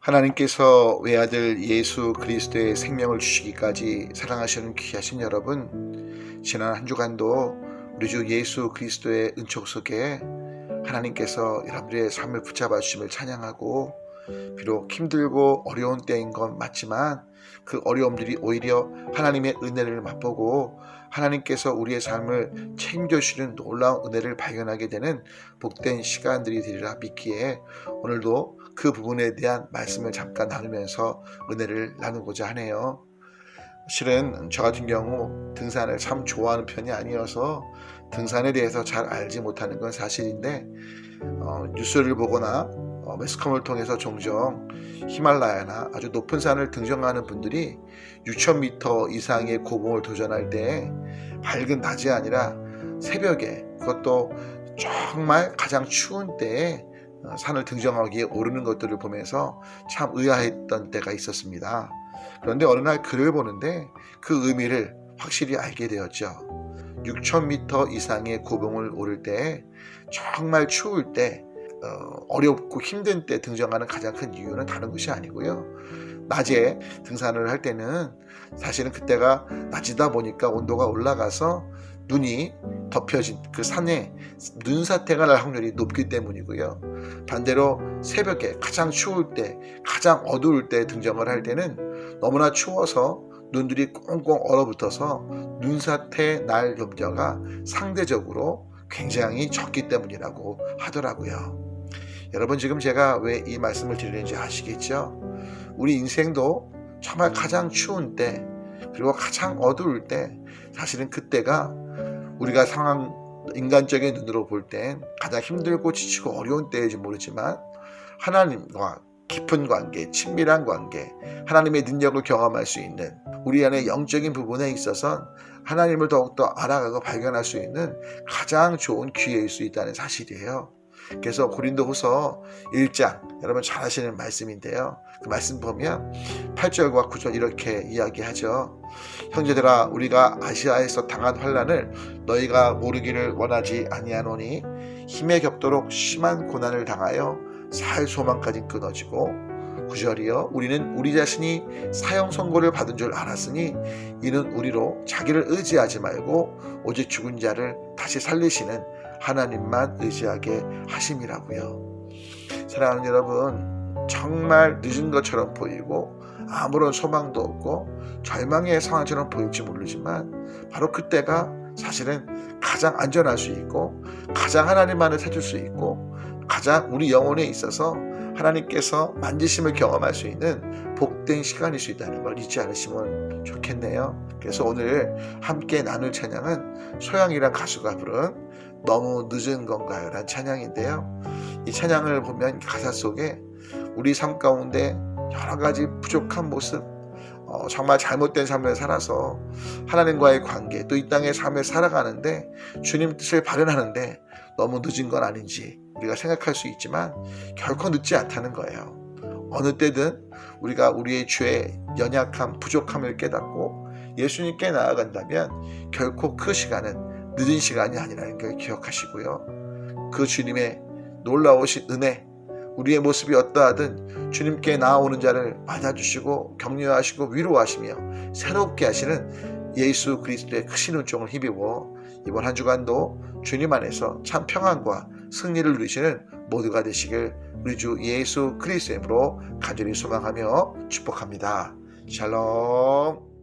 하나님께서 외아들 예수 그리스도의 생명을 주시기까지 사랑하시는 귀하신 여러분, 지난 한 주간도 우리 주 예수 그리스도의 은총 속에 하나님께서 여러분들의 삶을 붙잡아 주심을 찬양하고, 비록 힘들고 어려운 때인 건 맞지만 그 어려움들이 오히려 하나님의 은혜를 맛보고 하나님께서 우리의 삶을 책임져주시는 놀라운 은혜를 발견하게 되는 복된 시간들이 되리라 믿기에, 오늘도 그 부분에 대한 말씀을 잠깐 나누면서 은혜를 나누고자 하네요. 실은 저 같은 경우 등산을 참 좋아하는 편이 아니어서 등산에 대해서 잘 알지 못하는 건 사실인데, 뉴스를 보거나 매스컴을 통해서 종종 히말라야나 아주 높은 산을 등정하는 분들이 6,000m 이상의 고봉을 도전할 때 밝은 낮이 아니라 새벽에, 그것도 정말 가장 추운 때에 산을 등정하기에 오르는 것들을 보면서 참 의아했던 때가 있었습니다. 그런데 어느 날 글을 보는데 그 의미를 확실히 알게 되었죠. 6,000m 이상의 고봉을 오를 때, 정말 추울 때, 어렵고 힘든 때 등정하는 가장 큰 이유는 다른 것이 아니고요, 낮에 등산을 할 때는 사실은 그때가 낮이다 보니까 온도가 올라가서 눈이 덮여진 그 산에 눈사태가 날 확률이 높기 때문이고요. 반대로 새벽에 가장 추울 때, 가장 어두울 때 등정을 할 때는 너무나 추워서 눈들이 꽁꽁 얼어붙어서 눈사태 날 염려가 상대적으로 굉장히 적기 때문이라고 하더라고요. 여러분, 지금 제가 왜 이 말씀을 드리는지 아시겠죠? 우리 인생도 정말 가장 추운 때, 그리고 가장 어두울 때, 사실은 그때가 우리가 인간적인 눈으로 볼 땐 가장 힘들고 지치고 어려운 때일지 모르지만, 하나님과 깊은 관계, 친밀한 관계, 하나님의 능력을 경험할 수 있는, 우리 안의 영적인 부분에 있어서 하나님을 더욱더 알아가고 발견할 수 있는 가장 좋은 기회일 수 있다는 사실이에요. 그래서 고린도후서 1장, 여러분 잘 아시는 말씀인데요, 그 말씀 보면 8절과 9절 이렇게 이야기하죠. 형제들아, 우리가 아시아에서 당한 환난을 너희가 모르기를 원하지 아니하노니, 힘에 겹도록 심한 고난을 당하여 살 소망까지 끊어지고, 9절이요, 우리는 우리 자신이 사형 선고를 받은 줄 알았으니 이는 우리로 자기를 의지하지 말고 오직 죽은 자를 다시 살리시는 하나님만 의지하게 하심이라고요. 사랑하는 여러분, 정말 늦은 것처럼 보이고 아무런 소망도 없고 절망의 상황처럼 보일지 모르지만, 바로 그때가 사실은 가장 안전할 수 있고, 가장 하나님만을 찾을 수 있고, 가장 우리 영혼에 있어서 하나님께서 만지심을 경험할 수 있는 복된 시간일 수 있다는 걸 잊지 않으시면 좋겠네요. 그래서 오늘 함께 나눌 찬양은 소양이란 가수가 부른 너무 늦은 건가요? 라는 찬양인데요, 이 찬양을 보면 가사 속에 우리 삶 가운데 여러 가지 부족한 모습, 정말 잘못된 삶을 살아서 하나님과의 관계, 또 이 땅의 삶을 살아가는데 주님 뜻을 발현하는데 너무 늦은 건 아닌지 우리가 생각할 수 있지만, 결코 늦지 않다는 거예요. 어느 때든 우리가 우리의 죄의 연약함, 부족함을 깨닫고 예수님께 나아간다면 결코 그 시간은 늦은 시간이 아니라는 걸 기억하시고요, 그 주님의 놀라우신 은혜, 우리의 모습이 어떠하든 주님께 나아오는 자를 받아주시고 격려하시고 위로하시며 새롭게 하시는 예수 그리스도의 크신 은총을 힘입어 이번 한 주간도 주님 안에서 참 평안과 승리를 누리시는 모두가 되시길 우리 주 예수 그리스도의 이름으로 간절히 소망하며 축복합니다. 샬롬.